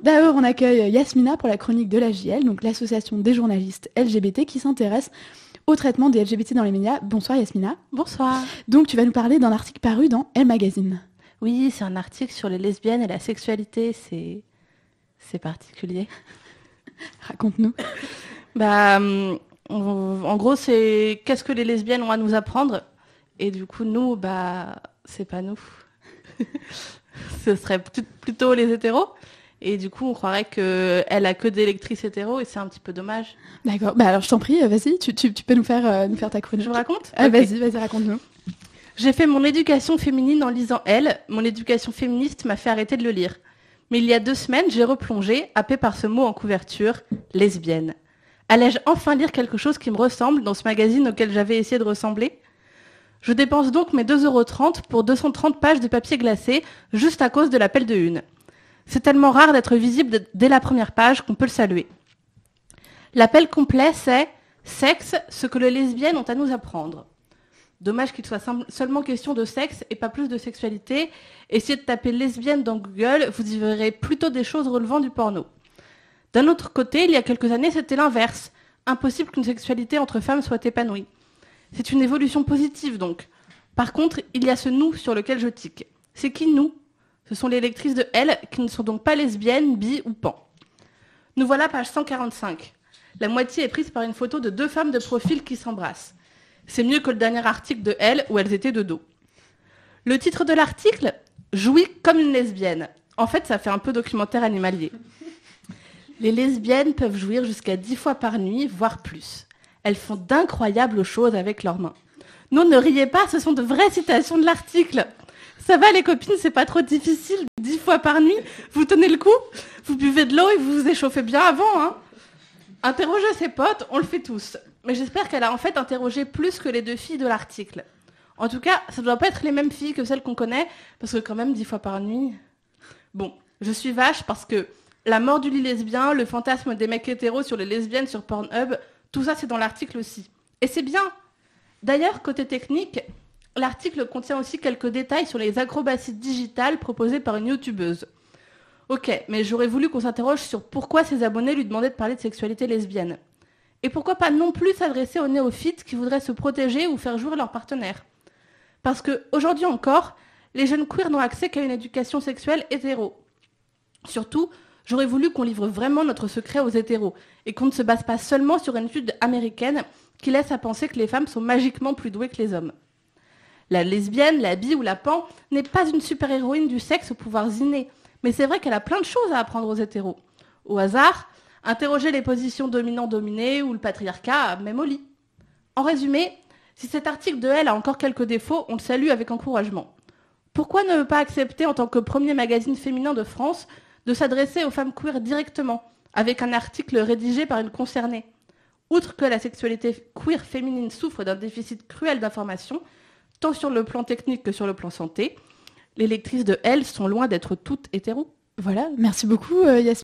D'abord, on accueille Yasmina pour la chronique de la JL, donc l'association des journalistes LGBT qui s'intéresse au traitement des LGBT dans les médias. Bonsoir Yasmina. Bonsoir. Donc tu vas nous parler d'un article paru dans Elle Magazine. Oui, c'est un article sur les lesbiennes et la sexualité, c'est particulier. Raconte-nous. En gros, c'est qu'est-ce que les lesbiennes ont à nous apprendre? Et du coup, nous, c'est pas nous. Ce serait plutôt les hétéros. Et du coup, on croirait qu'elle a que des lectrices hétéros et c'est un petit peu dommage. D'accord. Alors, je t'en prie, vas-y, tu peux nous faire ta chronique. Je vous raconte? Okay. Vas-y, raconte-nous. J'ai fait mon éducation féminine en lisant Elle. Mon éducation féministe m'a fait arrêter de le lire. Mais il y a 2 semaines, j'ai replongé, happée par ce mot en couverture, lesbienne. Allais-je enfin lire quelque chose qui me ressemble dans ce magazine auquel j'avais essayé de ressembler? Je dépense donc mes 2,30 € pour 230 pages de papier glacé, juste à cause de l'appel de une. C'est tellement rare d'être visible dès la première page qu'on peut le saluer. L'appel complet, c'est « Sexe, ce que les lesbiennes ont à nous apprendre ». Dommage qu'il soit seulement question de sexe et pas plus de sexualité. Essayez de taper lesbienne dans Google, vous y verrez plutôt des choses relevant du porno. D'un autre côté, il y a quelques années, c'était l'inverse. Impossible qu'une sexualité entre femmes soit épanouie. C'est une évolution positive donc. Par contre, il y a ce « nous » sur lequel je tique. C'est qui nous? Ce sont les lectrices de Elle qui ne sont donc pas lesbiennes, bi ou pan. Nous voilà page 145. La moitié est prise par une photo de 2 femmes de profil qui s'embrassent. C'est mieux que le dernier article de Elle où elles étaient de dos. Le titre de l'article, Jouis comme une lesbienne. En fait, ça fait un peu documentaire animalier. Les lesbiennes peuvent jouir jusqu'à 10 fois par nuit, voire plus. Elles font d'incroyables choses avec leurs mains. Non, ne riez pas, ce sont de vraies citations de l'article. Ça va les copines, c'est pas trop difficile, 10 fois par nuit, vous tenez le coup, vous buvez de l'eau et vous vous échauffez bien avant, hein. Interroger ses potes, on le fait tous. Mais j'espère qu'elle a en fait interrogé plus que les 2 filles de l'article. En tout cas, ça ne doit pas être les mêmes filles que celles qu'on connaît, parce que quand même 10 fois par nuit... Bon, je suis vache parce que la mort du lit lesbien, le fantasme des mecs hétéros sur les lesbiennes sur Pornhub, tout ça c'est dans l'article aussi. Et c'est bien. D'ailleurs, côté technique, l'article contient aussi quelques détails sur les acrobaties digitales proposées par une youtubeuse. Ok, mais j'aurais voulu qu'on s'interroge sur pourquoi ses abonnés lui demandaient de parler de sexualité lesbienne. Et pourquoi pas non plus s'adresser aux néophytes qui voudraient se protéger ou faire jouer leur partenaire. Parce qu'aujourd'hui encore, les jeunes queers n'ont accès qu'à une éducation sexuelle hétéro. Surtout, j'aurais voulu qu'on livre vraiment notre secret aux hétéros et qu'on ne se base pas seulement sur une étude américaine qui laisse à penser que les femmes sont magiquement plus douées que les hommes. La lesbienne, la bi ou la pan n'est pas une super-héroïne du sexe aux pouvoirs innés, mais c'est vrai qu'elle a plein de choses à apprendre aux hétéros. Au hasard, interroger les positions dominant-dominé ou le patriarcat, même au lit. En résumé, si cet article de Elle a encore quelques défauts, on le salue avec encouragement. Pourquoi ne pas accepter, en tant que premier magazine féminin de France, de s'adresser aux femmes queer directement, avec un article rédigé par une concernée? Outre que la sexualité queer féminine souffre d'un déficit cruel d'informations, tant sur le plan technique que sur le plan santé, les lectrices de Elle sont loin d'être toutes hétéros. Voilà, merci beaucoup Yasmina.